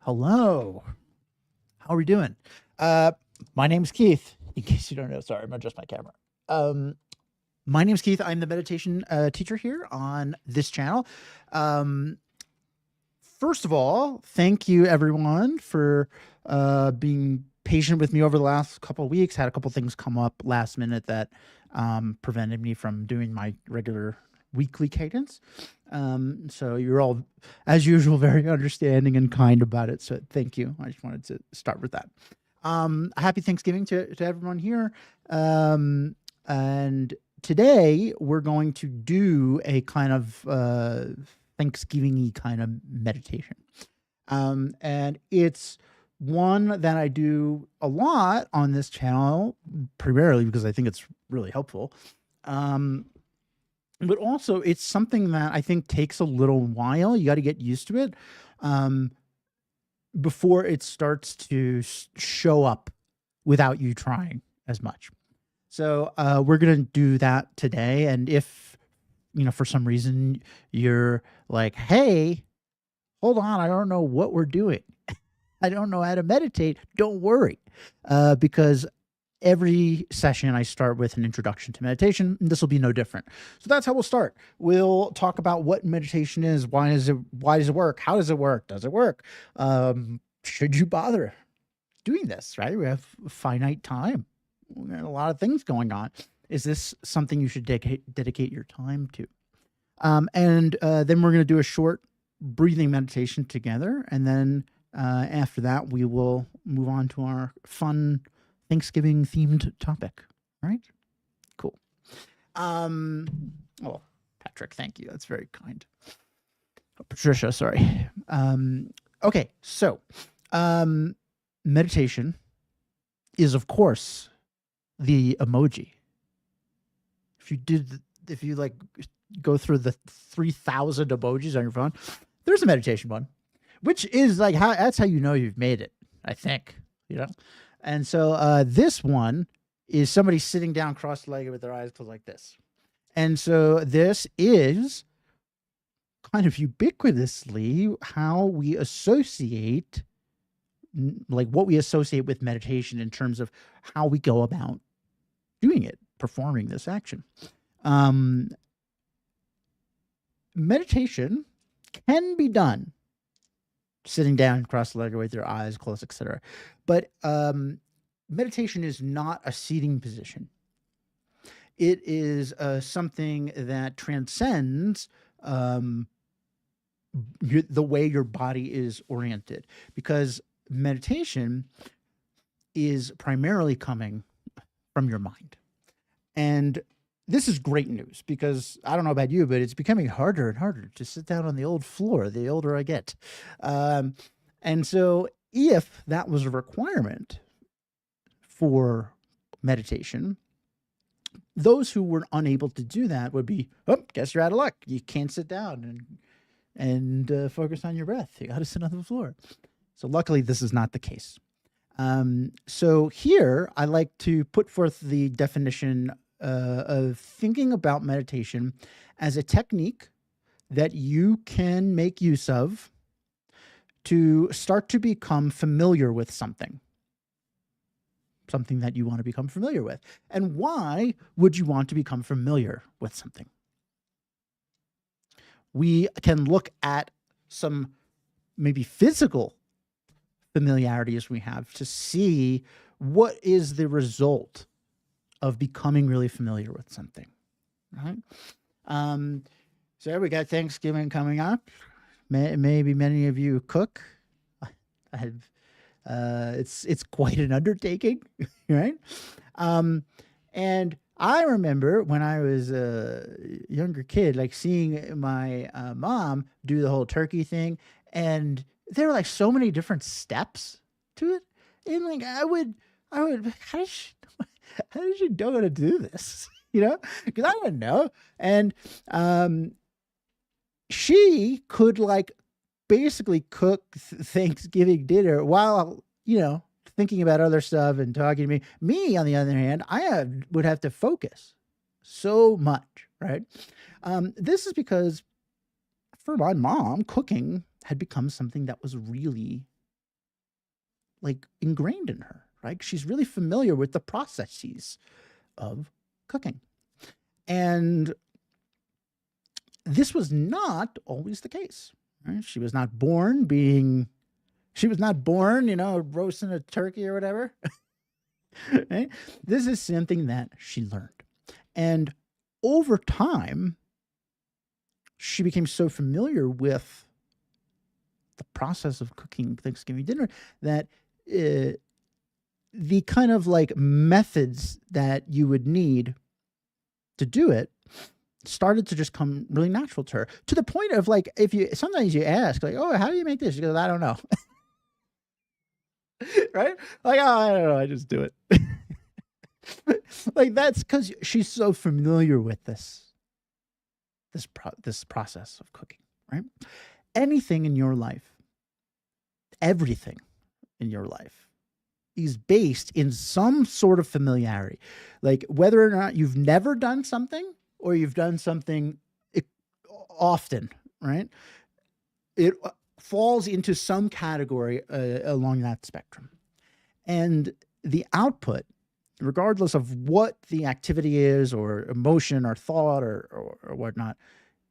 Hello. How are we doing? Uh, my name's Keith. In case you don't know, sorry, I'm gonna adjust my camera. Um, my name's Keith. I'm the meditation teacher here on this channel. Um, First of all, thank you everyone for being patient with me over the last couple of weeks. Had a couple things come up last minute that prevented me from doing my regular weekly cadence. So you're all, as usual, very understanding and kind about it. So thank you. I just wanted to start with that. Happy Thanksgiving to everyone here. And today we're going to do a kind of Thanksgiving-y kind of meditation. And it's one that I do a lot on this channel, primarily because I think it's really helpful. But also it's something that I think takes a little while. You got to get used to it before it starts to show up without you trying as much. So we're going to do that today. And if, for some reason you're like, hey, hold on, I don't know what we're doing. I don't know how to meditate. Don't worry, because every session I start with an introduction to meditation, and this will be no different. So that's how we'll start. We'll talk about what meditation is, why does it work, how does it work, does it work, should you bother doing this, right? We have finite time. We got a lot of things going on. Is this something you should dedicate your time to? And then we're going to do a short breathing meditation together. And then after that, we will move on to our fun Thanksgiving themed topic. All right? Cool. Oh, Patrick, thank you. That's very kind. Oh, Patricia, sorry. Okay, so meditation is, of course, the emoji. If you like go through the 3,000 emojis on your phone, there's a meditation one, which is like that's how you know you've made it, I think, And so this one is somebody sitting down cross-legged with their eyes closed like this. And so this is kind of ubiquitously how we associate, like what we associate with meditation in terms of how we go about doing it, performing this action. Meditation can be done sitting down cross-legged with your eyes closed, etc. But meditation is not a seating position. It is something that transcends the way your body is oriented, because meditation is primarily coming from your mind. And this is great news, because I don't know about you, but it's becoming harder and harder to sit down on the old floor the older I get. And so if that was a requirement for meditation, those who were unable to do that would be, oh, guess you're out of luck. You can't sit down and focus on your breath. You got to sit on the floor. So luckily, this is not the case. So here, I like to put forth the definition of thinking about meditation as a technique that you can make use of to start to become familiar with something that you want to become familiar with. And why would you want to become familiar with something? We can look at some maybe physical familiarities we have to see what is the result of becoming really familiar with something, right? So we got Thanksgiving coming up. Maybe many of you cook. It's quite an undertaking, right? And I remember when I was a younger kid, like seeing my mom do the whole turkey thing, and there were like so many different steps to it, and like I would, how did she know how to do this? Because I didn't know. And she could like basically cook Thanksgiving dinner while, thinking about other stuff and talking to me. Me, on the other hand, would have to focus so much, right? This is because for my mom, cooking had become something that was really like ingrained in her, right? She's really familiar with the processes of cooking. And this was not always the case, right? She was not born, roasting a turkey or whatever. Right? This is something that she learned. And over time, she became so familiar with the process of cooking Thanksgiving dinner that the kind of like methods that you would need to do it started to just come really natural to her, to the point of like, sometimes you ask like, oh, how do you make this? She goes, I don't know. Right? Like, oh, I don't know. I just do it. Like, that's because she's so familiar with this process of cooking, right? Anything in your life, everything in your life is based in some sort of familiarity. Like, whether or not you've never done something or you've done something often, right? It falls into some category along that spectrum. And the output, regardless of what the activity is or emotion or thought or whatnot,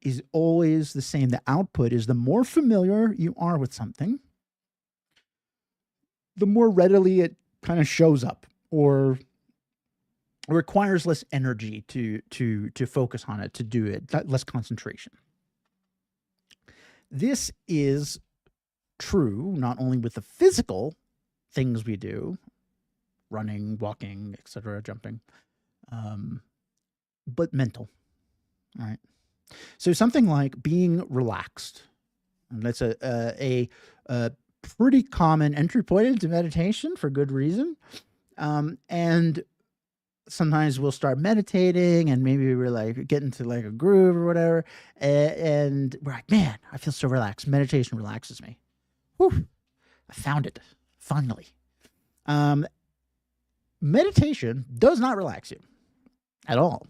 is always the same. The output is the more familiar you are with something, the more readily it kind of shows up or requires less energy to focus on it, to do it, less concentration. This is true not only with the physical things we do, running, walking, etc., jumping, but mental, right? So something like being relaxed, and that's a pretty common entry point into meditation for good reason. And sometimes we'll start meditating and maybe we're like get into like a groove or whatever. And we're like, man, I feel so relaxed. Meditation relaxes me. Whew, I found it finally. Meditation does not relax you at all.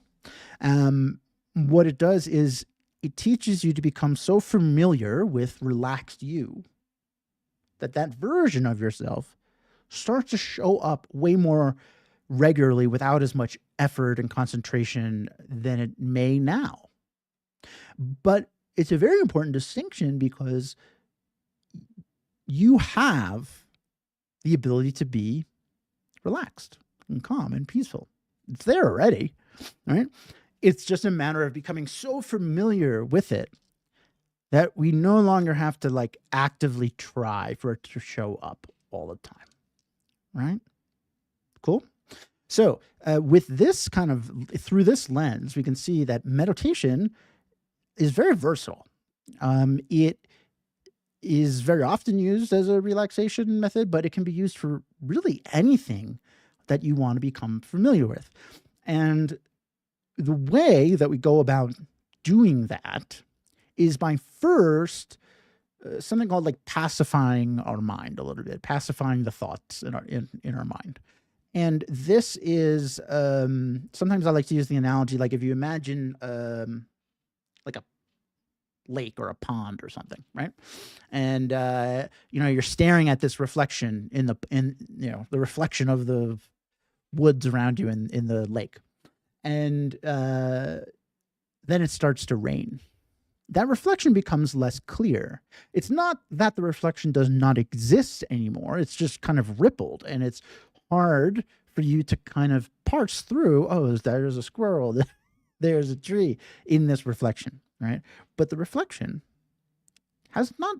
What it does is it teaches you to become so familiar with relaxed you that version of yourself starts to show up way more regularly without as much effort and concentration than it may now. But it's a very important distinction because you have the ability to be relaxed and calm and peaceful. It's there already, right? It's just a matter of becoming so familiar with it that we no longer have to like actively try for it to show up all the time, right? Cool. So with this kind of, through this lens, we can see that meditation is very versatile. It is very often used as a relaxation method, but it can be used for really anything that you want to become familiar with. And the way that we go about doing that is by first something called like pacifying our mind a little bit, pacifying the thoughts in our mind. And this is sometimes I like to use the analogy like if you imagine like a lake or a pond or something, right? And you're staring at this reflection in the reflection of the woods around you in the lake, and then it starts to rain. That reflection becomes less clear. It's not that the reflection does not exist anymore. It's just kind of rippled, and it's hard for you to kind of parse through, oh, there's a squirrel, there's a tree in this reflection, right? But the reflection has not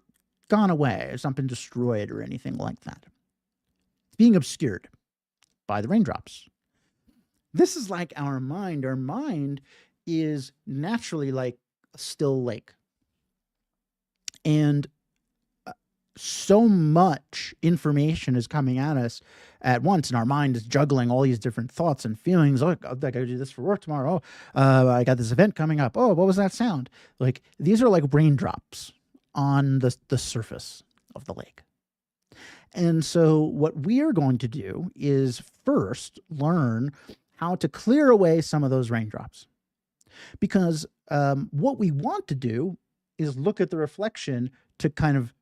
gone away. It's not been destroyed or anything like that. It's being obscured by the raindrops. This is like our mind. Our mind is naturally like a still lake. And so much information is coming at us at once, and our mind is juggling all these different thoughts and feelings. Oh, I got to do this for work tomorrow. Oh, I got this event coming up. Oh, what was that sound? Like these are like raindrops on the surface of the lake. And so what we are going to do is first learn how to clear away some of those raindrops. Because what we want to do is look at the reflection to kind of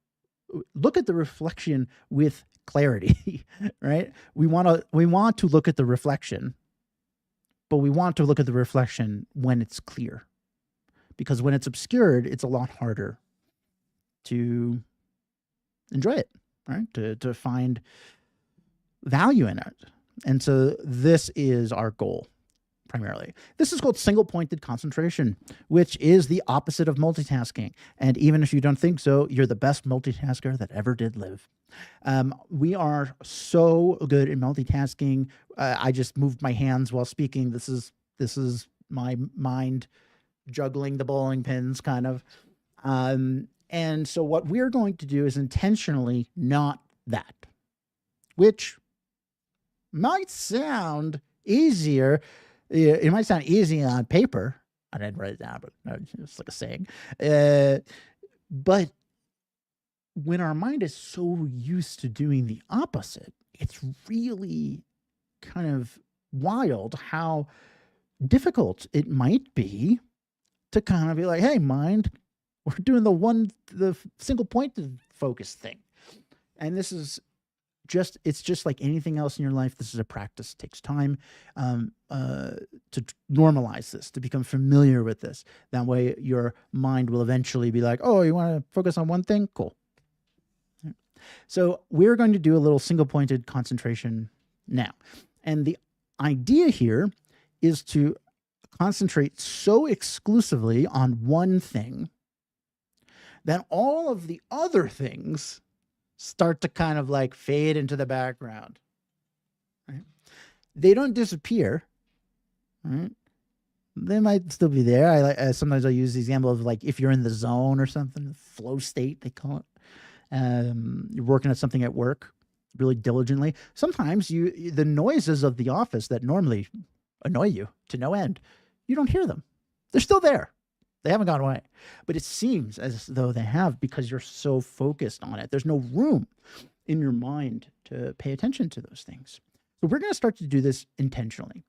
look at the reflection with clarity, right? We want to look at the reflection, but we want to look at the reflection when it's clear, because when it's obscured, it's a lot harder to enjoy it, right? To find value in it. And so this is our goal primarily. This is called single pointed concentration, which is the opposite of multitasking. And even if you don't think so, you're the best multitasker that ever did live. We are so good at multitasking. I just moved my hands while speaking. This is my mind juggling the bowling pins, kind of. And so what we're going to do is intentionally not that, which might sound easier. It might sound easy on paper. I didn't write it down, but it's like a saying. But when our mind is so used to doing the opposite, it's really kind of wild how difficult it might be to kind of be like, hey, mind, we're doing the single pointed focus thing. And this is it's just like anything else in your life. This is a practice. It takes time to normalize this, to become familiar with this. That way your mind will eventually be like, oh, you want to focus on one thing? Cool. So we're going to do a little single pointed concentration now. And the idea here is to concentrate so exclusively on one thing that all of the other things start to kind of like fade into the background. Right? They don't disappear. Right? They might still be there. Sometimes I use the example of like if you're in the zone or something, flow state they call it. You're working at something at work really diligently. Sometimes the noises of the office that normally annoy you to no end, you don't hear them. They're still there. They haven't gone away. But it seems as though they have, because you're so focused on it. There's no room in your mind to pay attention to those things. So we're going to start to do this intentionally.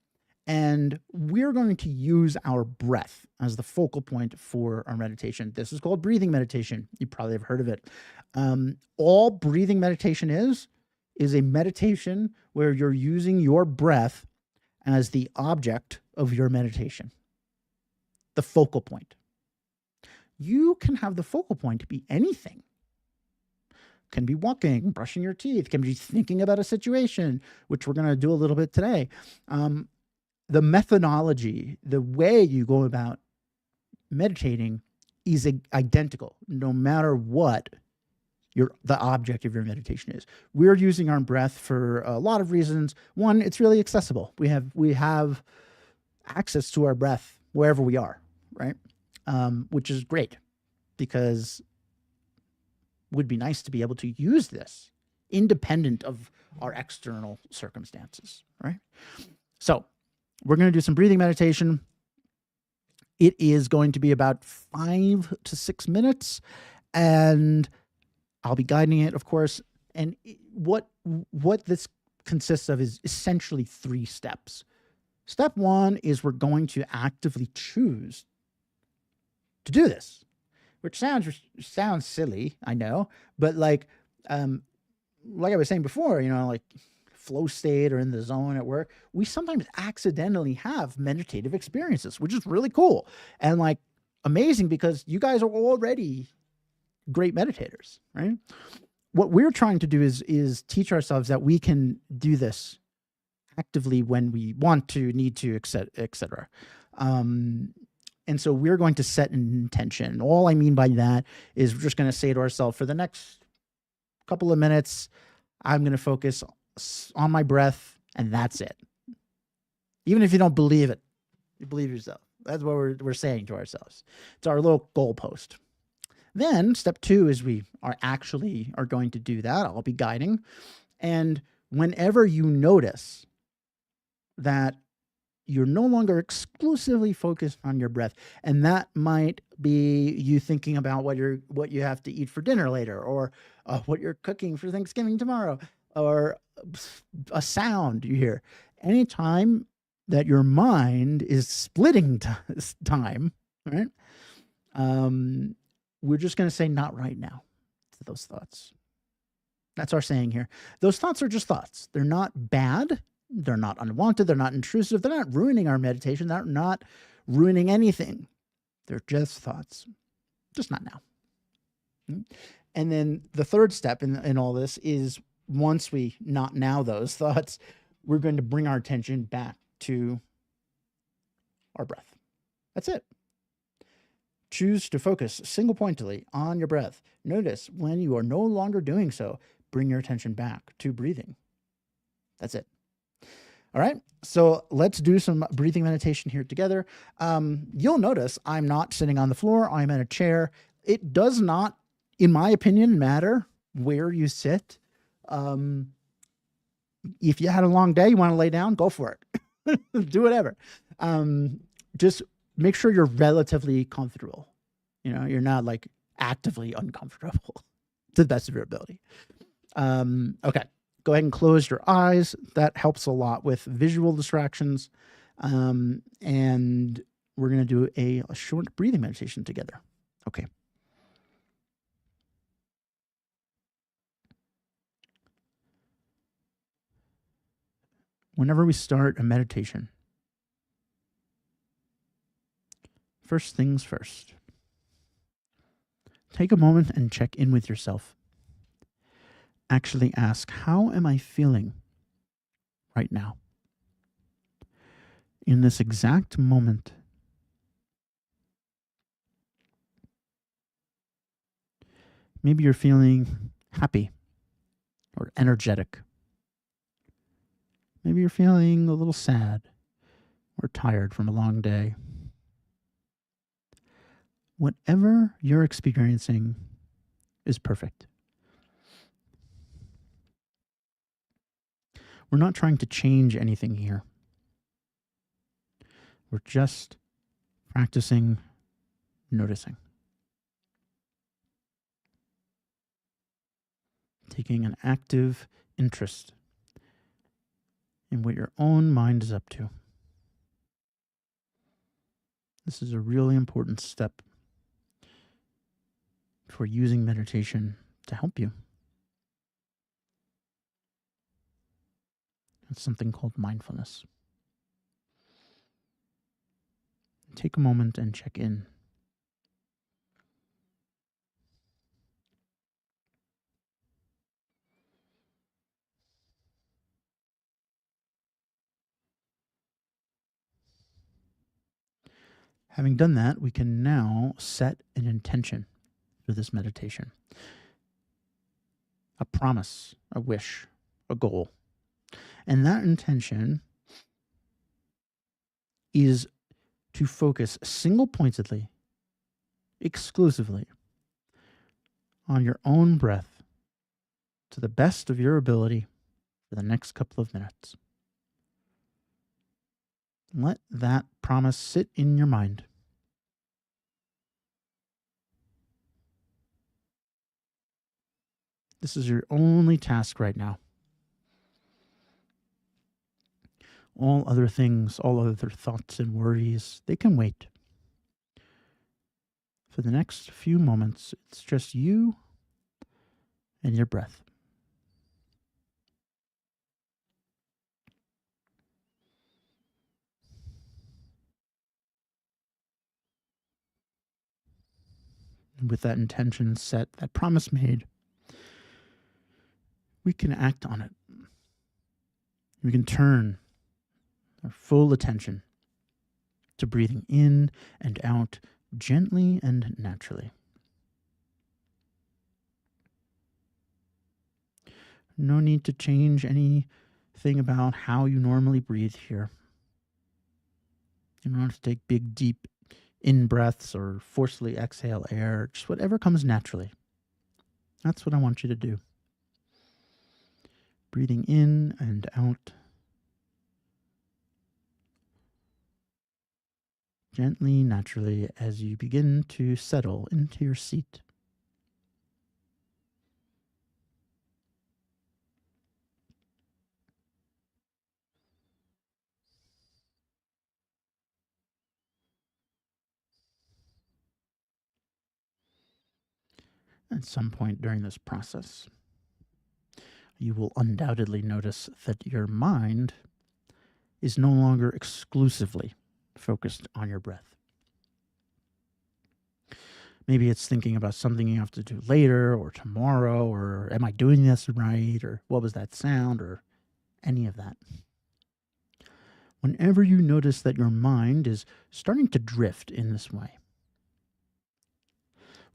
And we're going to use our breath as the focal point for our meditation. This is called breathing meditation. You probably have heard of it. All breathing meditation is a meditation where you're using your breath as the object of your meditation, the focal point. You can have the focal point to be anything. Can be walking, brushing your teeth, can be thinking about a situation, which we're going to do a little bit today. The methodology, the way you go about meditating is identical, no matter what the object of your meditation is. We're using our breath for a lot of reasons. One, it's really accessible. We have access to our breath wherever we are, right? Which is great, because it would be nice to be able to use this independent of our external circumstances, right? So we're going to do some breathing meditation. It is going to be about 5 to 6 minutes, and I'll be guiding it, of course. And what this consists of is essentially 3 steps. Step 1 is we're going to actively choose to do this, which sounds silly, I know, but like I was saying before, like flow state or in the zone at work, we sometimes accidentally have meditative experiences, which is really cool and like amazing, because you guys are already great meditators, right? What we're trying to do is teach ourselves that we can do this actively when we want to, need to, etc. And so we're going to set an intention. All I mean by that is we're just going to say to ourselves, for the next couple of minutes, I'm going to focus on my breath, and that's it. Even if you don't believe it, you believe yourself. That's what we're saying to ourselves. It's our little goalpost. Then step 2 is we are going to do that. I'll be guiding. And whenever you notice that you're no longer exclusively focused on your breath, and that might be you thinking about what you have to eat for dinner later, or what you're cooking for Thanksgiving tomorrow, or a sound you hear. Anytime that your mind is splitting time, right? We're just going to say not right now to those thoughts. That's our saying here. Those thoughts are just thoughts. They're not bad. They're not unwanted. They're not intrusive. They're not ruining our meditation. They're not ruining anything. They're just thoughts, just not now. And then the third step in all this is, once we not now those thoughts, we're going to bring our attention back to our breath. That's it. Choose to focus single pointedly on your breath. Notice when you are no longer doing so, bring your attention back to breathing. That's it. All right. So let's do some breathing meditation here together. You'll notice I'm not sitting on the floor. I'm in a chair. It does not, in my opinion, matter where you sit. If you had a long day, you want to lay down, go for it. Do whatever. Just make sure you're relatively comfortable. You're not like actively uncomfortable to the best of your ability. Okay. Go ahead and close your eyes. That helps a lot with visual distractions. And we're going to do a short breathing meditation together. Okay. Whenever we start a meditation, first things first, take a moment and check in with yourself. Actually ask, how am I feeling right now? In this exact moment, maybe you're feeling happy or energetic. Maybe you're feeling a little sad or tired from a long day. Whatever you're experiencing is perfect. We're not trying to change anything here. We're just practicing noticing. Taking an active interest in what your own mind is up to. This is a really important step for using meditation to help you. It's something called mindfulness. Take a moment and check in. Having done that, we can now set an intention for this meditation. A promise, a wish, a goal. And that intention is to focus single pointedly, exclusively, on your own breath to the best of your ability for the next couple of minutes. Let that promise sit in your mind. This is your only task right now. All other things, all other thoughts and worries, they can wait. For the next few moments, it's just you and your breath. And with that intention set, that promise made, we can act on it. We can turn our full attention to breathing in and out gently and naturally. No need to change anything about how you normally breathe here. You don't have to take big, deep in breaths or forcefully exhale air, just whatever comes naturally. That's what I want you to do. Breathing in and out. Gently, naturally, as you begin to settle into your seat. At some point during this process, You will undoubtedly notice that your mind is no longer exclusively focused on your breath. Maybe it's thinking about something you have to do later or tomorrow, or am I doing this right, or what was that sound, or any of that. Whenever you notice that your mind is starting to drift in this way,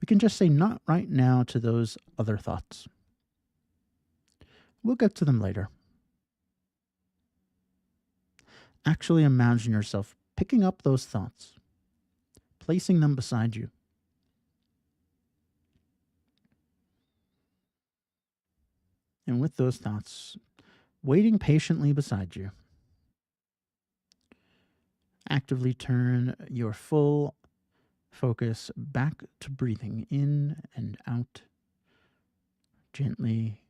we can just say not right now to those other thoughts. We'll get to them later. Actually imagine yourself picking up those thoughts, placing them beside you. And with those thoughts, waiting patiently beside you, actively turn your full focus back to breathing in and out gently,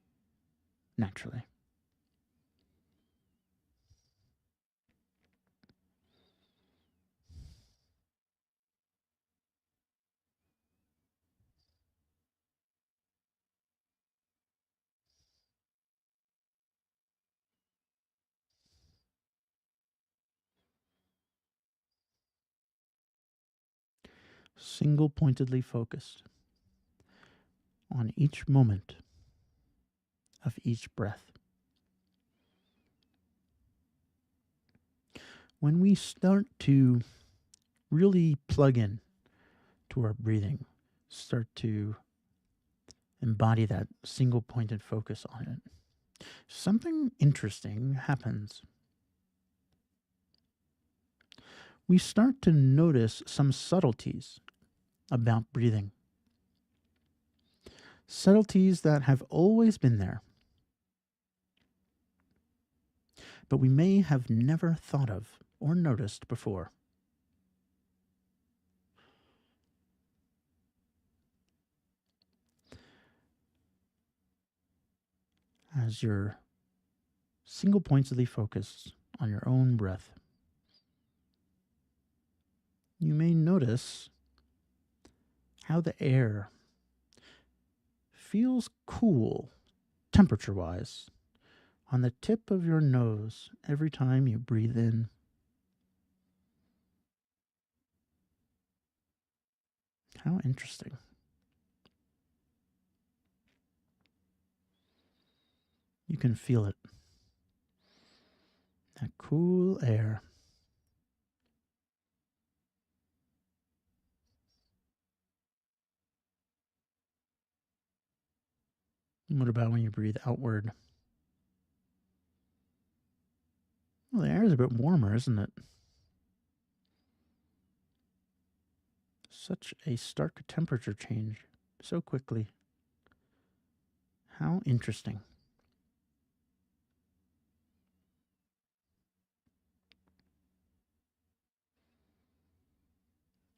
naturally. Single pointedly focused on each moment of each breath. When we start to really plug in to our breathing, start to embody that single pointed focus on it, something interesting happens. We start to notice some subtleties about breathing. Subtleties that have always been there, but we may have never thought of or noticed before. As you're single pointedly focused on your own breath, you may notice how the air feels cool, temperature wise, on the tip of your nose every time you breathe in. How interesting. You can feel it. That cool air. What about when you breathe outward? Well, the air is a bit warmer, isn't it? Such a stark temperature change so quickly. How interesting.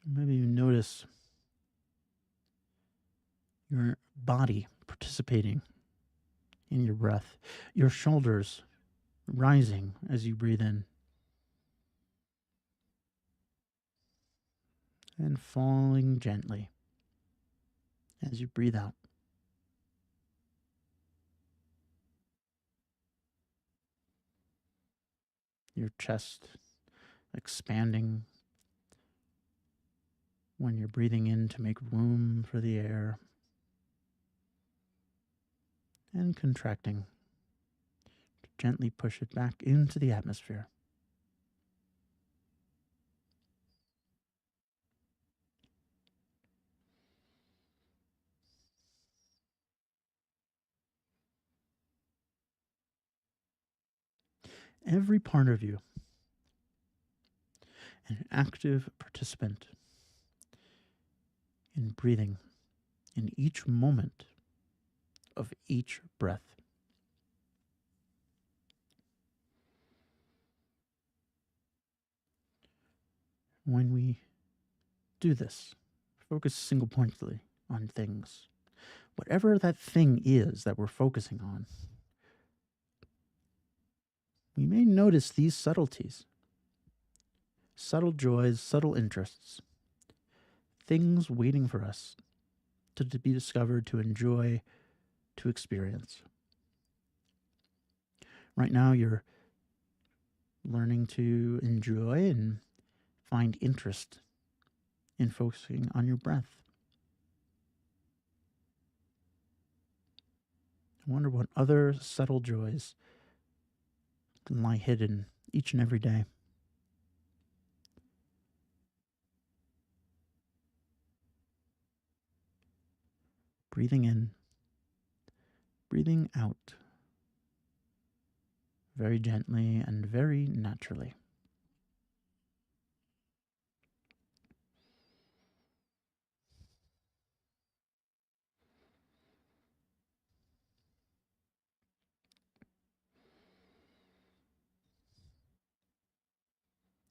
Maybe you notice your body participating in your breath, your shoulders rising as you breathe in and falling gently as you breathe out. Your chest expanding when you're breathing in to make room for the air, and contracting to gently push it back into the atmosphere. Every part of you, an active participant in breathing in each moment of each breath. When we do this, focus single pointedly on things, whatever that thing is that we're focusing on, we may notice these subtleties, subtle joys, subtle interests, things waiting for us to be discovered, to enjoy, to experience. Right now, you're learning to enjoy and find interest in focusing on your breath. I wonder what other subtle joys can lie hidden each and every day. Breathing in, breathing out, very gently and very naturally.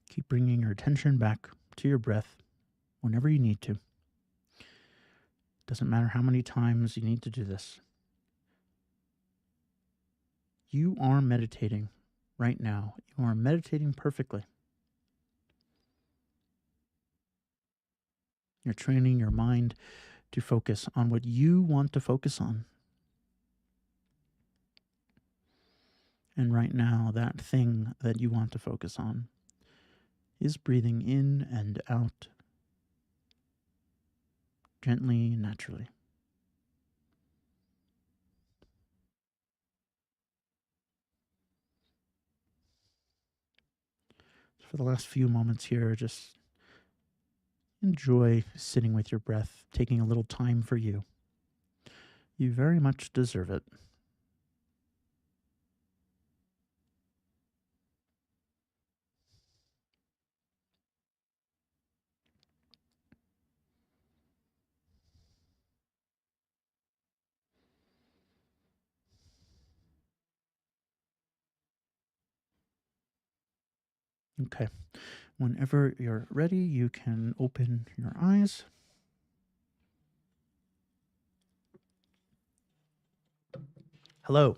Keep bringing your attention back to your breath whenever you need to. Doesn't matter how many times you need to do this. You are meditating right now. You are meditating perfectly. You're training your mind to focus on what you want to focus on. And right now, that thing that you want to focus on is breathing in and out gently, naturally. For the last few moments here, just enjoy sitting with your breath, taking a little time for you. You very much deserve it. Okay. Whenever you're ready, you can open your eyes. Hello.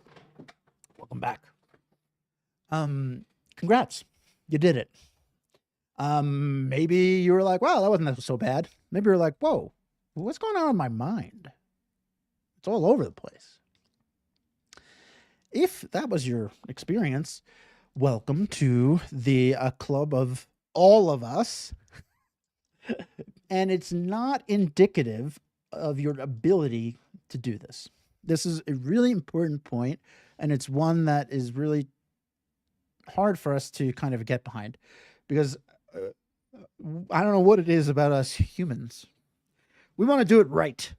Welcome back. Congrats. You did it. Maybe you were like, wow, that wasn't so bad. Maybe you're like, whoa, what's going on in my mind? It's all over the place. If that was your experience, welcome to the club of all of us. And it's not indicative of your ability to do this. This is a really important point, and it's one that is really hard for us to kind of get behind because I don't know what it is about us humans. We want to do it right.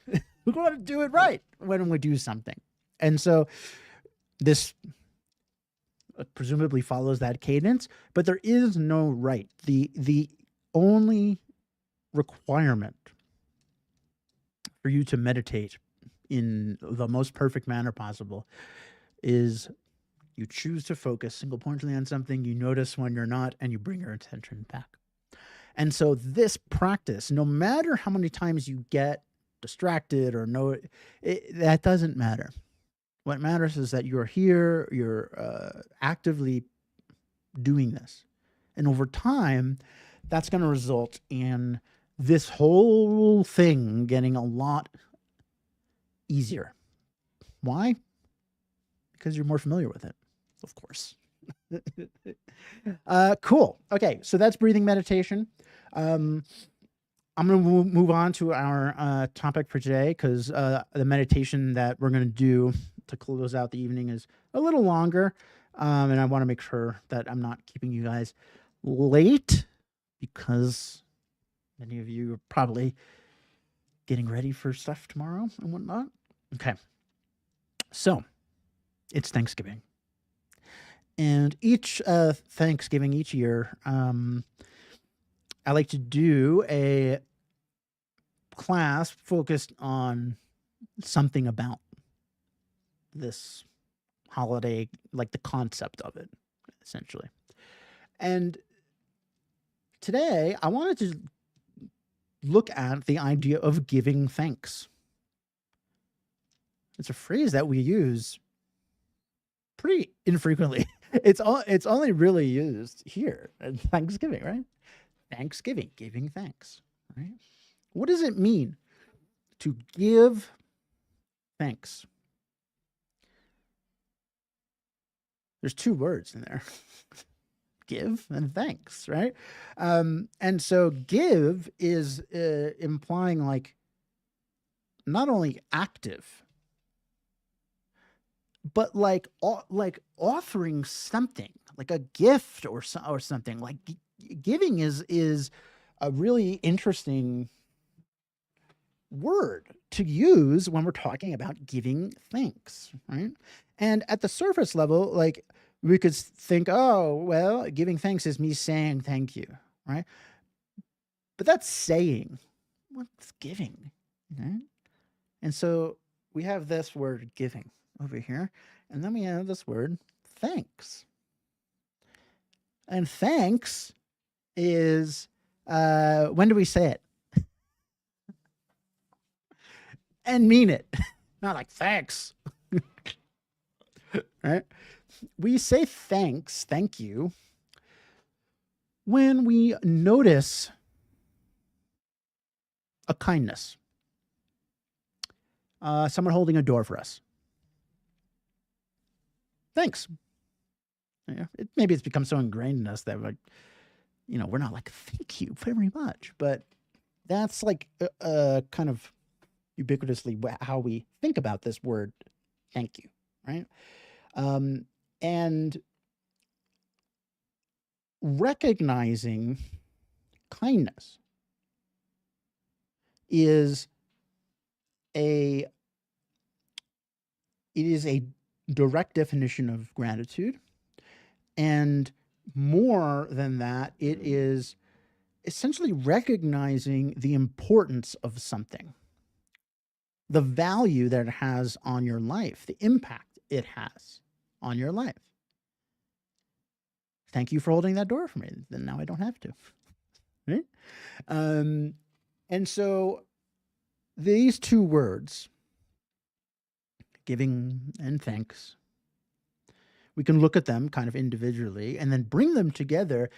We want to do it right when we do something. And so this presumably follows that cadence, but there is no right. The only requirement for you to meditate in the most perfect manner possible is you choose to focus single pointedly on something, you notice when you're not, and you bring your attention back. And so this practice, no matter how many times you get distracted or that doesn't matter. What matters is that you're here, you're actively doing this. And over time, that's going to result in this whole thing getting a lot easier. Why? Because you're more familiar with it, of course. Cool. Okay, so that's breathing meditation. I'm going to move on to our topic for today because the meditation that we're going to do to close out the evening is a little longer. And I want to make sure that I'm not keeping you guys late because many of you are probably getting ready for stuff tomorrow and whatnot. Okay. So it's Thanksgiving. And each Thanksgiving each year, I like to do a class focused on something about this holiday, like the concept of it, essentially. And today, I wanted to look at the idea of giving thanks. It's a phrase that we use pretty infrequently. It's only really used here at Thanksgiving, right? Thanksgiving, giving thanks, right? What does it mean to give thanks? There's two words in there. Give and thanks, right? And so give is implying like not only active, but like offering something, like a gift or something. Like giving is a really interesting word to use when we're talking about giving thanks, right? And at the surface level, like we could think, oh, well, giving thanks is me saying thank you, right? But that's saying. What's giving? Right? And so we have this word giving over here, and then we have this word thanks. And thanks is when do we say it? And mean it. Not like thanks. Right? We say thanks, thank you, when we notice a kindness. Someone holding a door for us. Thanks. Yeah, maybe it's become so ingrained in us that we're not like, thank you very much. But that's like kind of ubiquitously how we think about this word, thank you, right? And recognizing kindness is a direct definition of gratitude. And more than that, it is essentially recognizing the importance of something, the value that it has on your life, the impact it has on your life. Thank you for holding that door for me. Then now I don't have to. Right? And so these two words, giving and thanks, we can look at them kind of individually and then bring them together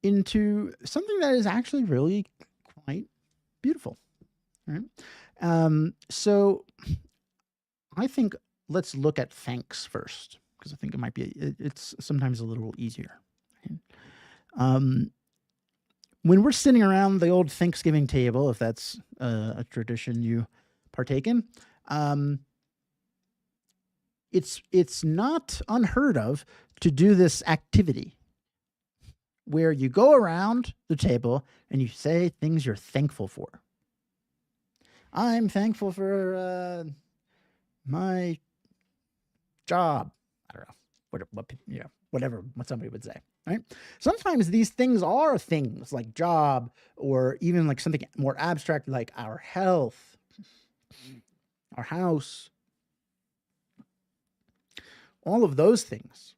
into something that is actually really quite beautiful. Right? So I think let's look at thanks first, because I think it's sometimes a little easier. Right? When we're sitting around the old Thanksgiving table, if that's a tradition you partake in, it's not unheard of to do this activity where you go around the table and you say things you're thankful for. I'm thankful for my job. I don't know what somebody would say, right? Sometimes these things are things like job, or even like something more abstract like our health, our house. All of those things,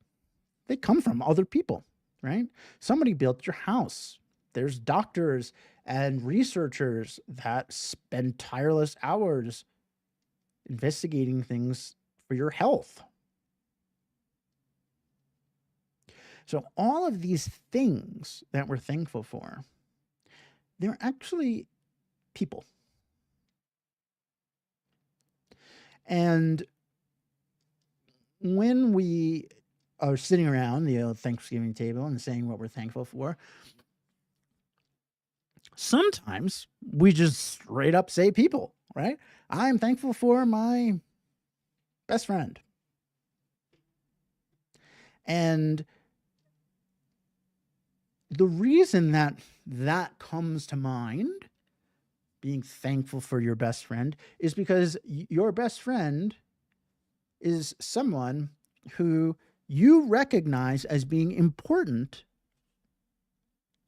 they come from other people, right? Somebody built your house. There's doctors and researchers that spend tireless hours investigating things for your health. So all of these things that we're thankful for, they're actually people. And when we are sitting around the Thanksgiving table and saying what we're thankful for, sometimes we just straight up say people, right? I'm thankful for my best friend. And the reason that comes to mind, being thankful for your best friend, is because your best friend is someone who you recognize as being important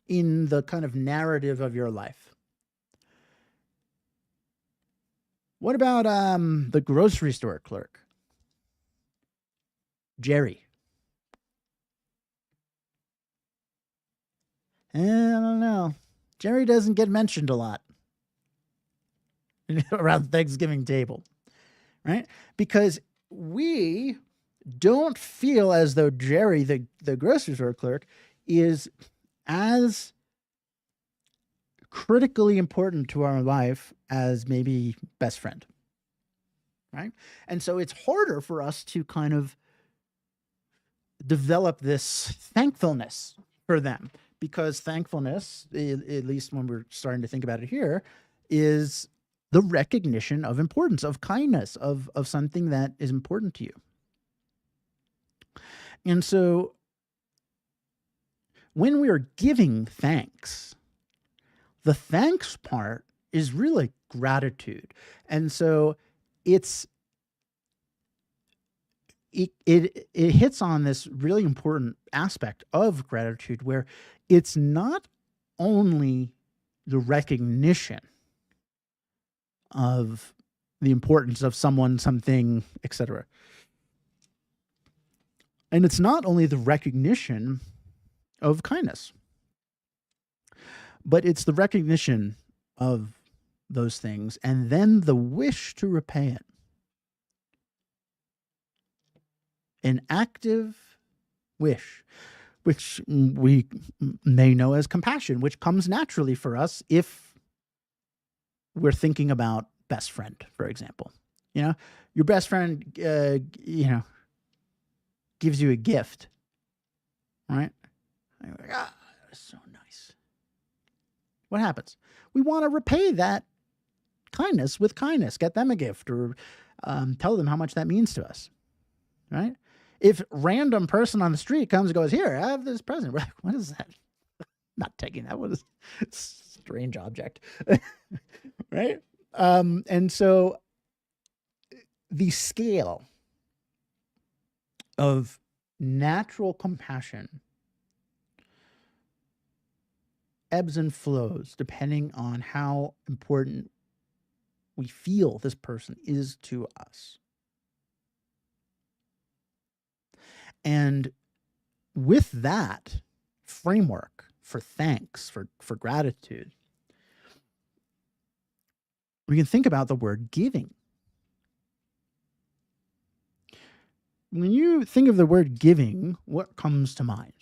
in the kind of narrative of your life. What about the grocery store clerk? Jerry. I don't know. Jerry doesn't get mentioned a lot around the Thanksgiving table, right? Because we don't feel as though Jerry, the grocery store clerk, is as critically important to our life as maybe best friend, right? And so it's harder for us to kind of develop this thankfulness for them, because thankfulness, at least when we're starting to think about it here, is the recognition of importance, of kindness, of something that is important to you. And so when we are giving thanks, the thanks part is really gratitude. And so it hits on this really important aspect of gratitude, where it's not only the recognition of the importance of someone, something, etc. And it's not only the recognition of kindness, but it's the recognition of those things and then the wish to repay it. An active wish, which we may know as compassion, which comes naturally for us if we're thinking about best friend, for example. Your best friend, gives you a gift, right? And you're like, that's so nice. What happens? We want to repay that kindness with kindness, get them a gift, or tell them how much that means to us, right? If random person on the street comes and goes, here, I have this present. We're like, what is that? Not taking that. What is strange object, right? And so the scale of natural compassion ebbs and flows depending on how important we feel this person is to us. And with that framework for thanks, for gratitude, we can think about the word giving. When you think of the word giving, what comes to mind?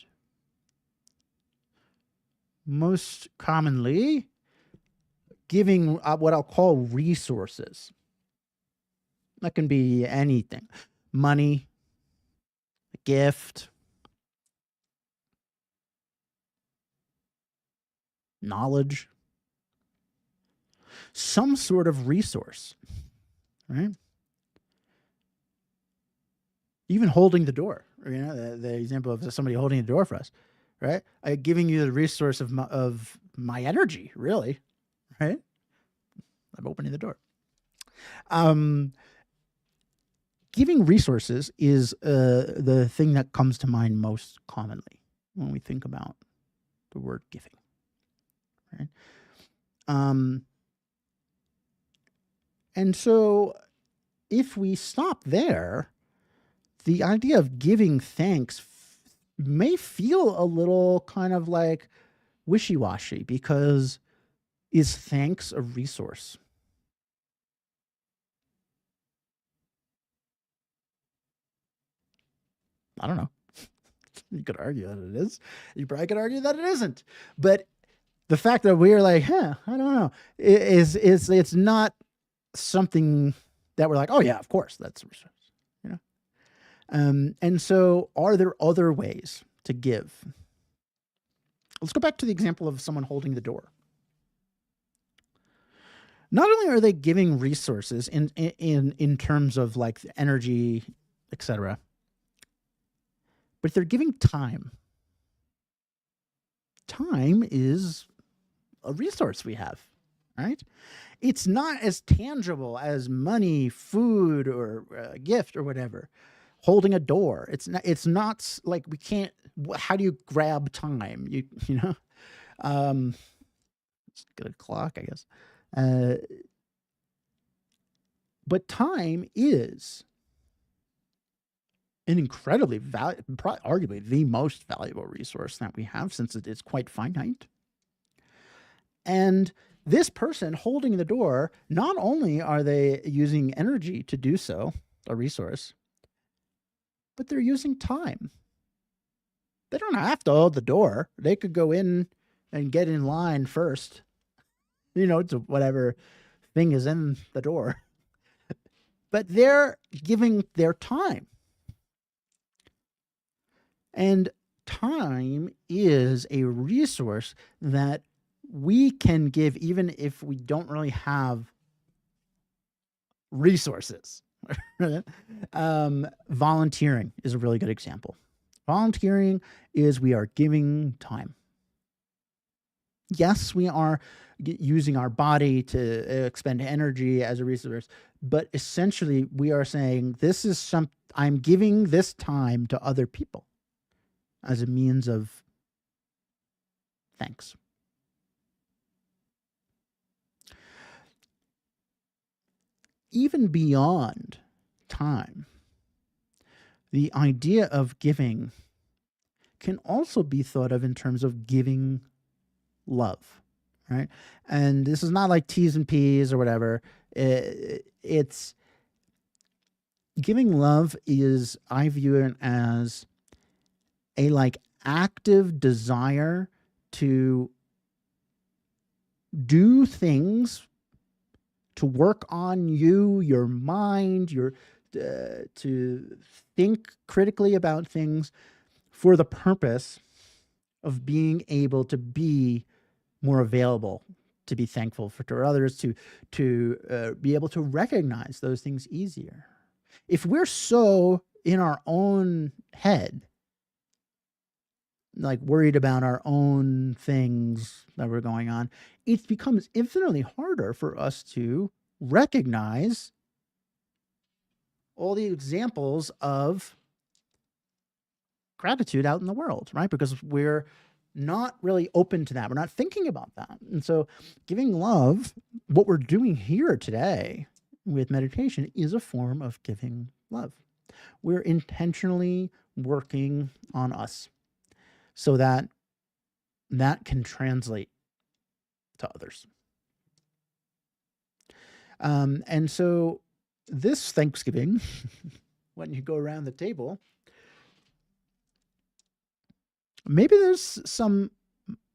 Most commonly, giving what I'll call resources. That can be anything. Money, a gift, knowledge, some sort of resource, right? Even holding the door, the example of somebody holding the door for us, right? Giving you the resource of my energy, really, right? I'm opening the door. Giving resources is the thing that comes to mind most commonly when we think about the word giving, right? And so if we stop there, the idea of giving thanks may feel a little kind of like wishy-washy, because is thanks a resource? I don't know. You could argue that it is. You probably could argue that it isn't. But the fact that we're like, I don't know, it's not something that we're like, oh yeah, of course, that's a resource. And so are there other ways to give? Let's go back to the example of someone holding the door. Not only are they giving resources in terms of like energy, etc., but they're giving time. Time is a resource we have, right? It's not as tangible as money, food, or a gift or whatever. Holding a door, it's not like we can't. How do you grab time? Let's get a clock, I guess. But time is an incredibly arguably the most valuable resource that we have, since it is quite finite. And this person holding the door, not only are they using energy to do so, a resource, but they're using time. They don't have to hold the door. They could go in and get in line first, to whatever thing is in the door. But they're giving their time. And time is a resource that we can give even if we don't really have resources. Volunteering is a really good example. Volunteering is we are giving time. Yes, we are using our body to expend energy as a resource, but essentially we are saying I'm giving this time to other people as a means of thanks. Even beyond time, the idea of giving can also be thought of in terms of giving love, right? And this is not like T's and P's or whatever. It's giving love is, I view it as a like active desire to do things, to work on your mind, to think critically about things for the purpose of being able to be more available, to be thankful for others, to be able to recognize those things easier. If we're so in our own head, like worried about our own things that were going on, it becomes infinitely harder for us to recognize all the examples of gratitude out in the world, right? Because we're not really open to that. We're not thinking about that. And so giving love, what we're doing here today with meditation, is a form of giving love. We're intentionally working on us so that can translate to others. And so this Thanksgiving, when you go around the table, maybe there's some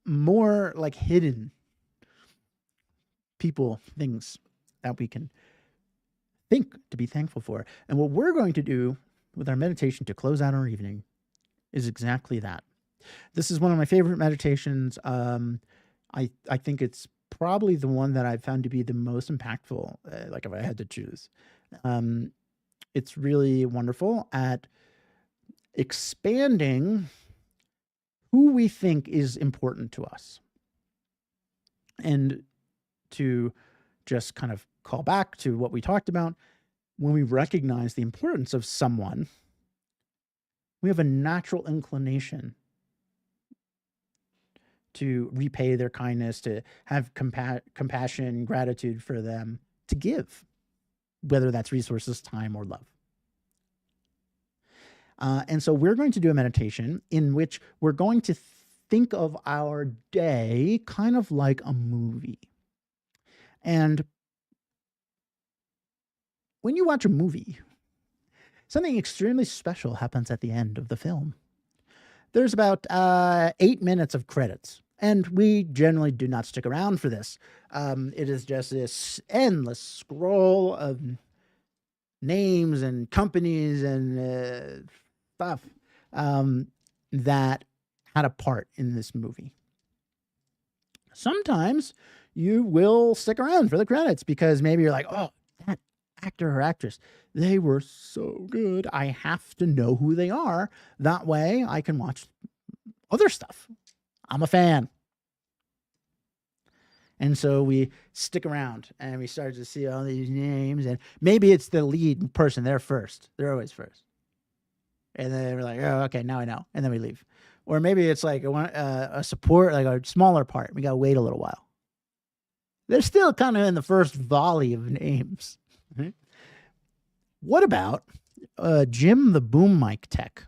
more like hidden things that we can think to be thankful for. And what we're going to do with our meditation to close out our evening is exactly that. This is one of my favorite meditations. I think it's probably the one that I've found to be the most impactful, like if I had to choose. It's really wonderful at expanding who we think is important to us. And to just kind of call back to what we talked about, when we recognize the importance of someone, we have a natural inclination to repay their kindness, to have compassion, gratitude for them, to give, whether that's resources, time, or love. And so we're going to do a meditation in which we're going to think of our day kind of like a movie. And when you watch a movie, something extremely special happens at the end of the film. There's about 8 minutes of credits, and we generally do not stick around for this. It is just this endless scroll of names and companies and stuff that had a part in this movie. Sometimes you will stick around for the credits because maybe you're like, oh, that actor or actress, they were so good. I have to know who they are. That way I can watch other stuff. I'm a fan. And so we stick around and we start to see all these names, and maybe it's the lead person. They're first. They're always first. And then we're like, oh, okay, now I know. And then we leave. Or maybe it's like a support, like a smaller part. We got to wait a little while. They're still kind of in the first volley of names. Right? What about Jim the boom mic tech?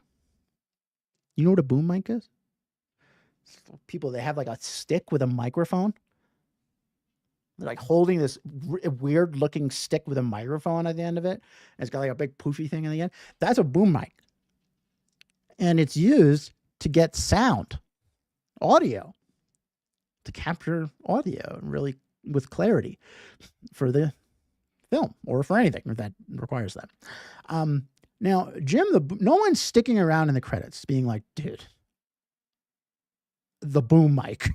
You know what a boom mic is? People, they have like a stick with a microphone. They're like holding this weird looking stick with a microphone at the end of it. And it's got like a big poofy thing in the end. That's a boom mic. And it's used to get sound, audio, to capture audio really with clarity for the film or for anything that requires that. Now, Jim, no one's sticking around in the credits being like, dude, the boom mic.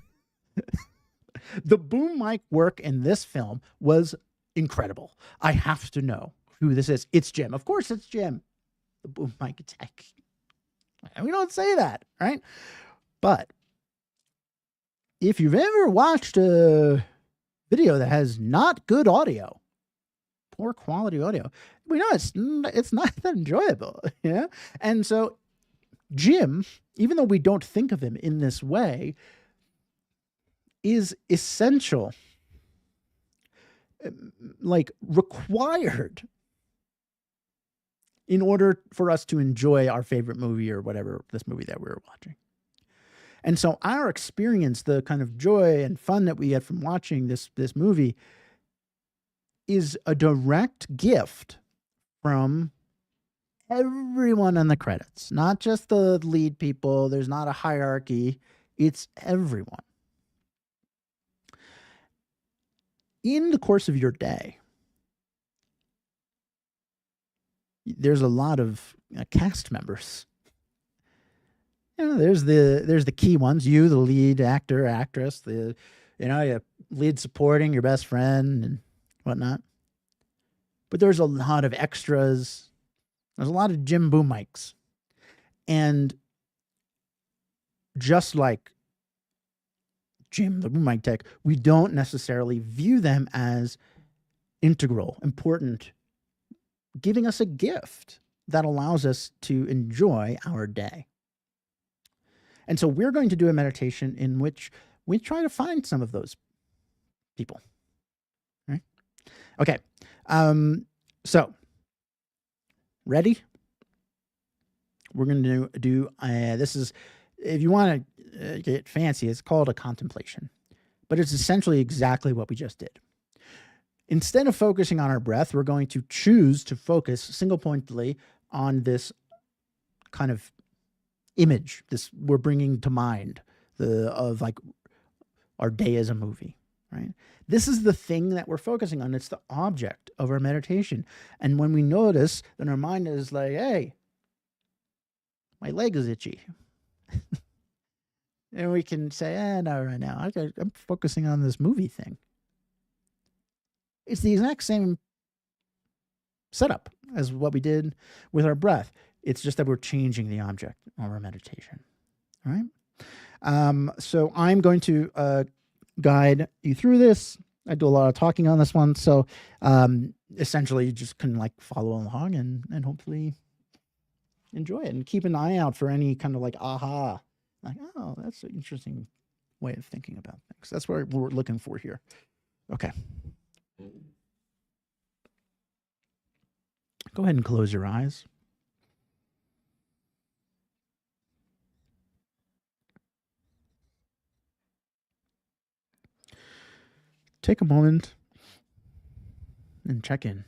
The boom mic work in this film was incredible. I have to know who this is. It's Jim. Of course it's Jim. The boom mic attack. We don't say that, right? But if you've ever watched a video that has not good audio, poor quality audio, we know it's not that enjoyable, yeah. And so Jim, even though we don't think of him in this way, is essential, like required, in order for us to enjoy our favorite movie or whatever, this movie that we were watching. And so our experience, the kind of joy and fun that we get from watching this movie, is a direct gift from everyone in the credits, not just the lead people. There's not a hierarchy. It's everyone. In the course of your day, there's a lot of cast members. There's the key ones. You, the lead actor, actress, your lead supporting, your best friend, and whatnot. But there's a lot of extras. There's a lot of Jim boom mics. And just like Jim, the boom mic tech, we don't necessarily view them as integral, important, giving us a gift that allows us to enjoy our day. And so we're going to do a meditation in which we try to find some of those people. Right? Okay. So, ready? We're going to do this is, if you want to get fancy, it's called a contemplation. But it's essentially exactly what we just did. Instead of focusing on our breath, we're going to choose to focus single-pointedly on this kind of image, this we're bringing to mind, of like our day as a movie, right? This is the thing that we're focusing on. It's the object of our meditation. And when we notice, then our mind is like, hey, my leg is itchy. And we can say, no, right now, I'm focusing on this movie thing. It's the exact same setup as what we did with our breath. It's just that we're changing the object of our meditation. All right. So I'm going to guide you through this. I do a lot of talking on this one. So essentially you just can like follow along and hopefully enjoy it, and keep an eye out for any kind of like aha, like, oh, that's an interesting way of thinking about things. That's what we're looking for here. Okay. Go ahead and close your eyes. Take a moment and check in.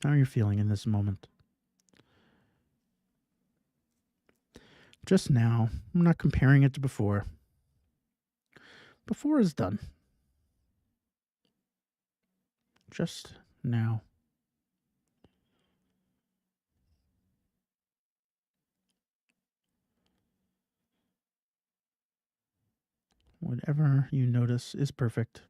How are you feeling in this moment? Just now. I'm not comparing it to before. Before is done. Just now. Whatever you notice is perfect.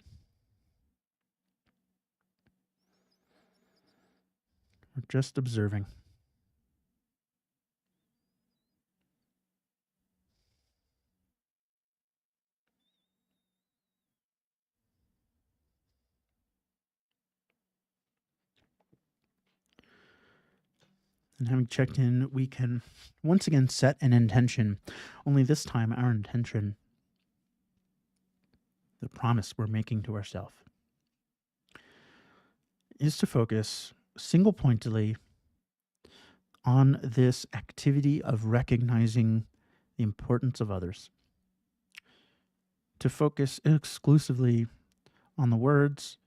We're just observing. And having checked in, we can once again set an intention. Only this time, our intention, the promise we're making to ourselves, is to focus single-pointedly on this activity of recognizing the importance of others. To focus exclusively on the words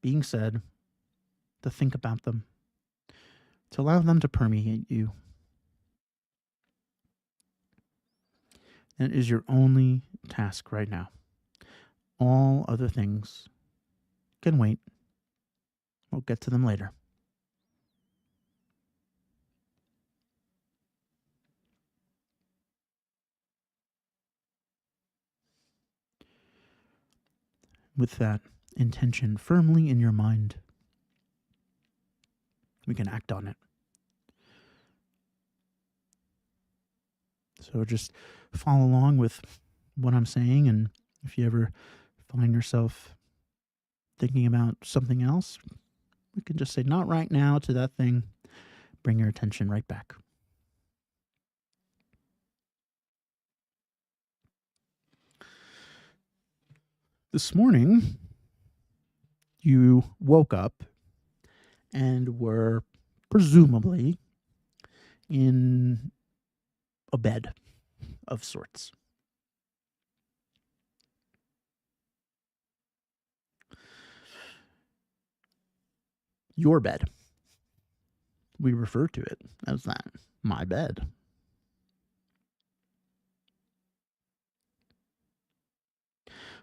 being said, to think about them, to allow them to permeate you. That is your only task right now. All other things can wait. We'll get to them later. With that intention firmly in your mind, we can act on it. So just follow along with what I'm saying, and if you ever find yourself thinking about something else, we can just say, not right now, to that thing. Bring your attention right back. This morning, you woke up and were presumably in a bed of sorts. Your bed. We refer to it as that. My bed.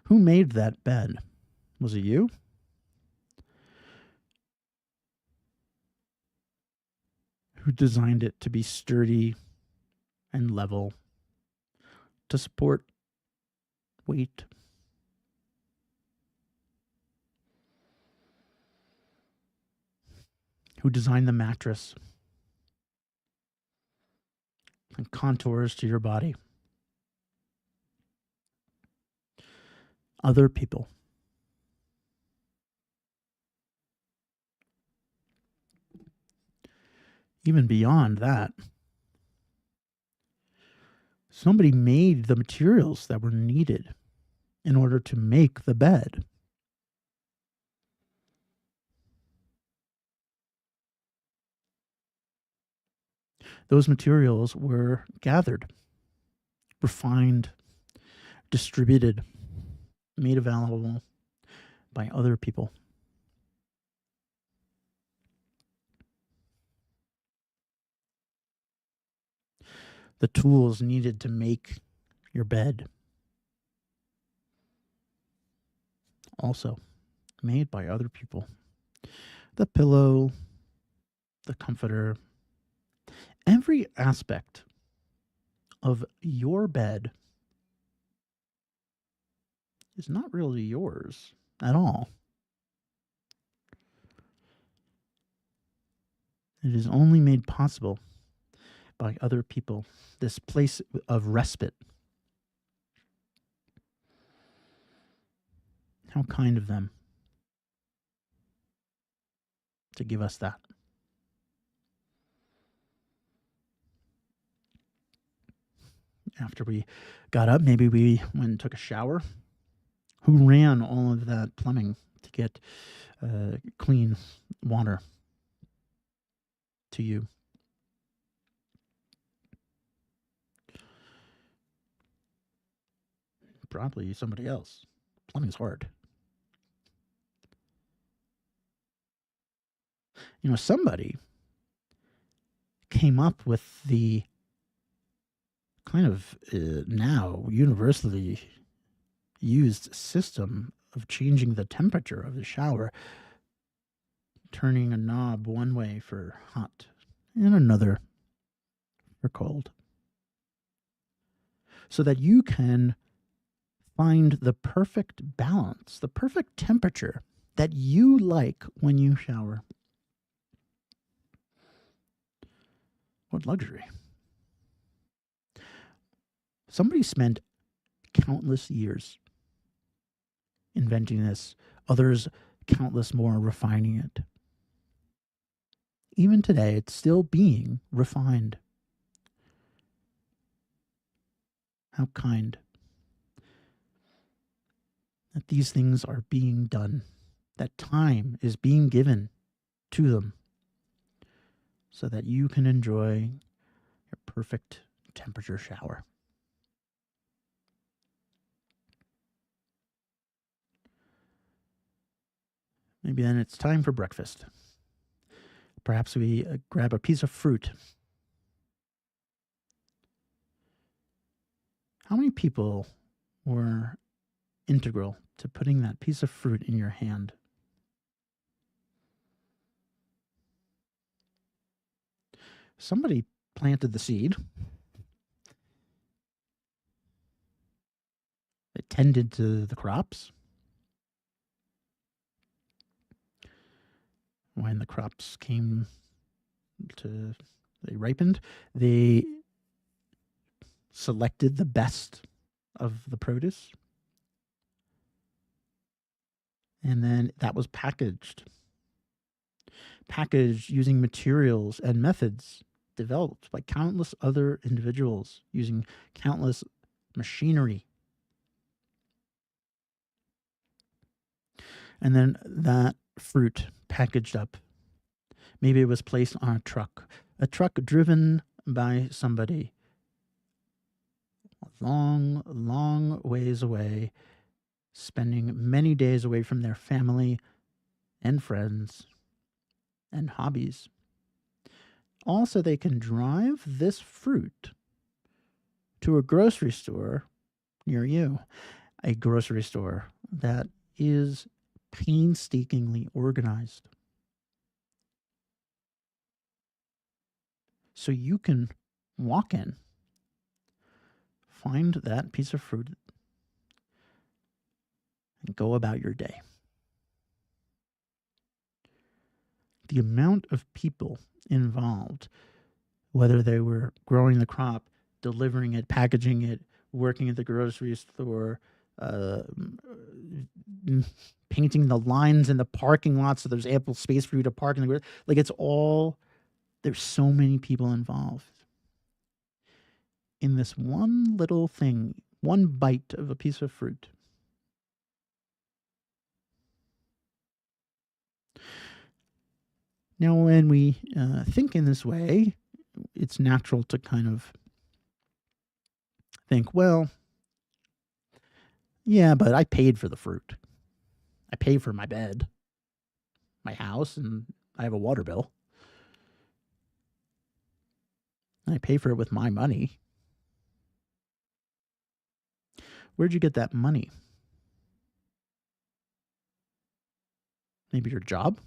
Who made that bed? Was it you? Who designed it to be sturdy and level, to support weight? Who designed the mattress and contours to your body? Other people. Even beyond that, somebody made the materials that were needed in order to make the bed. Those materials were gathered, refined, distributed, made available by other people. The tools needed to make your bed, also made by other people. The pillow, the comforter, every aspect of your bed is not really yours at all. It is only made possible by other people, this place of respite. How kind of them to give us that. After we got up, maybe we went and took a shower. Who ran all of that plumbing to get clean water to you? Probably somebody else. Plumbing's hard. Somebody came up with the kind of now universally used system of changing the temperature of the shower, turning a knob one way for hot and another for cold, so that you can find the perfect balance, the perfect temperature that you like when you shower. What luxury. Somebody spent countless years inventing this, others countless more refining it. Even today, it's still being refined. How kind that these things are being done, that time is being given to them so that you can enjoy your perfect temperature shower. Maybe then it's time for breakfast. Perhaps we grab a piece of fruit. How many people were integral to putting that piece of fruit in your hand Somebody planted the seed. They tended to the crops. When the crops they ripened, they selected the best of the produce, and then that was packaged using materials and methods developed by countless other individuals using countless machinery. And then that fruit packaged up. Maybe it was placed on a truck driven by somebody long, long ways away, spending many days away from their family and friends and hobbies. Also, they can drive this fruit to a grocery store near you, a grocery store that is painstakingly organized. So you can walk in, find that piece of fruit, and go about your day. The amount of people involved, whether they were growing the crop, delivering it, packaging it, working at the grocery store, painting the lines in the parking lot so there's ample space for you to park in the like it's all there's so many people involved in this one little thing, one bite of a piece of fruit. Now, when we think in this way, it's natural to kind of think, well, yeah, but I paid for the fruit. I paid for my bed, my house, and I have a water bill. I pay for it with my money. Where'd you get that money? Maybe your job?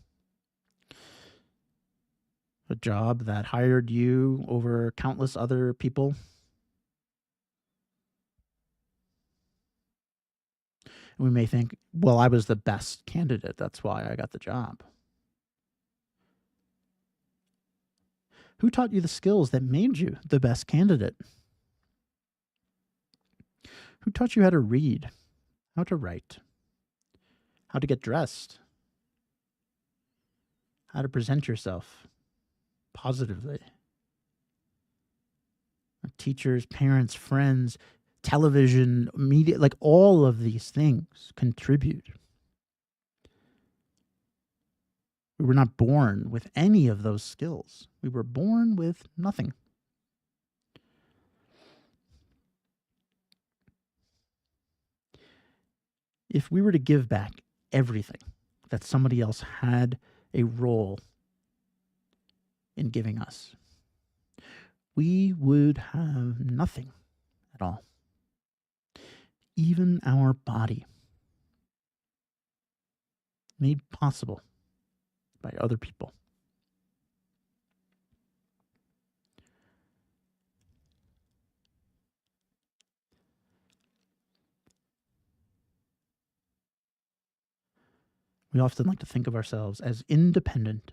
A job that hired you over countless other people? We may think, well, I was the best candidate. That's why I got the job. Who taught you the skills that made you the best candidate? Who taught you how to read, how to write, how to get dressed, how to present yourself positively? Our teachers, parents, friends, television, media, like all of these things contribute. We were not born with any of those skills. We were born with nothing. If we were to give back everything that somebody else had a role in giving us, we would have nothing at all. Even our body, made possible by other people. We often like to think of ourselves as independent.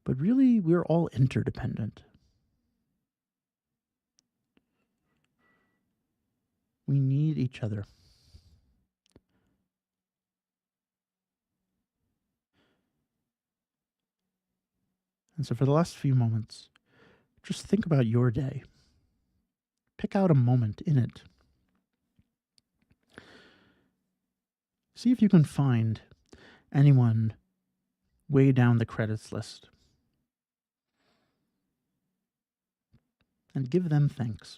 But really, we're all interdependent. We need each other. And so, for the last few moments, just think about your day. Pick out a moment in it. See if you can find anyone way down the credits list and give them thanks.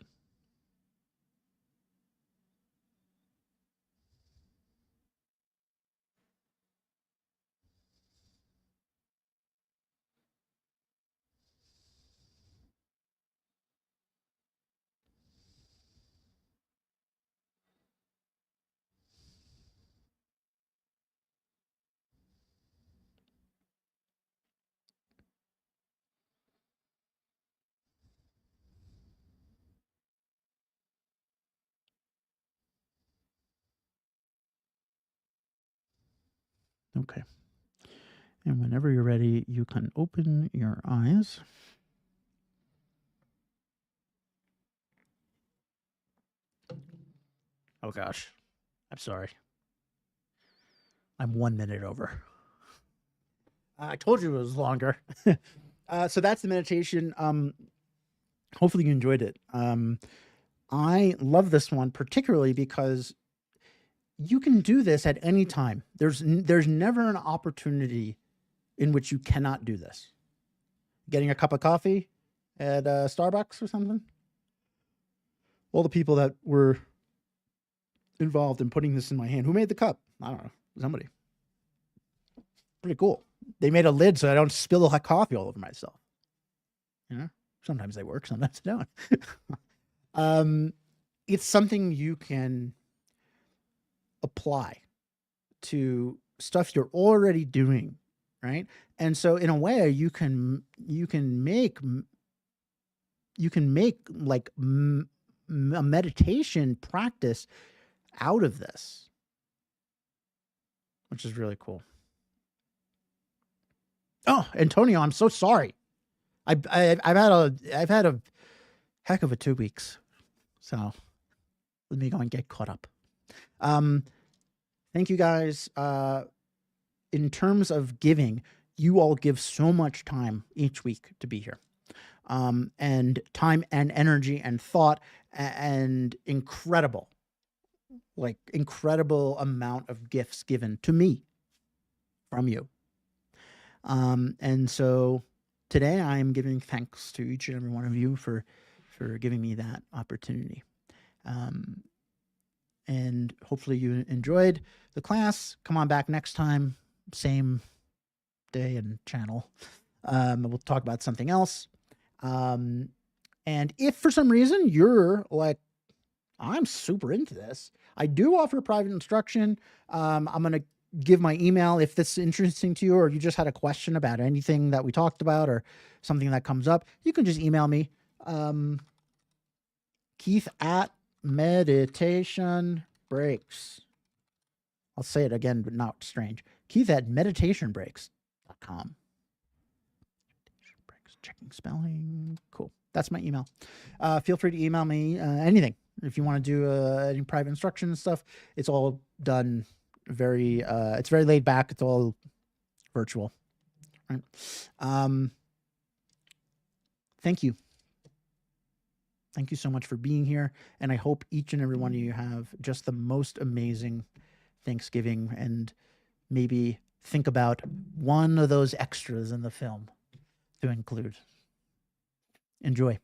Okay. And whenever you're ready, you can open your eyes. Oh gosh, I'm sorry. I'm 1 minute over. I told you it was longer. So that's the meditation. Hopefully you enjoyed it. I love this one particularly because you can do this at any time. There's never an opportunity in which you cannot do this. Getting a cup of coffee at Starbucks or something. All the people that were involved in putting this in my hand, who made the cup? I don't know. Somebody. Pretty cool. They made a lid so I don't spill the hot coffee all over myself. You know, sometimes they work, sometimes they don't. It's something you can apply to stuff you're already doing, right? And so in a way you can make like a meditation practice out of this, which is really cool. Oh, Antonio, I'm so sorry. I've had a heck of a 2 weeks. So let me go and get caught up. Thank you guys. In terms of giving, you all give so much time each week to be here. And time and energy and thought and incredible amount of gifts given to me from you. And so today I am giving thanks to each and every one of you for giving me that opportunity. And hopefully you enjoyed the class. Come on back next time, same day and channel. We'll talk about something else. And if for some reason you're like, I'm super into this, I do offer private instruction. I'm going to give my email if this is interesting to you, or you just had a question about anything that we talked about or something that comes up. You can just email me, Keith at Meditation Breaks. I'll say it again, but not strange. Keith at meditationbreaks.com. Checking spelling. Cool. That's my email. Feel free to email me anything. If you want to do any private instruction and stuff, it's all done it's very laid back. It's all virtual. Right. Thank you. Thank you so much for being here. And I hope each and every one of you have just the most amazing Thanksgiving, and maybe think about one of those extras in the film to include. Enjoy.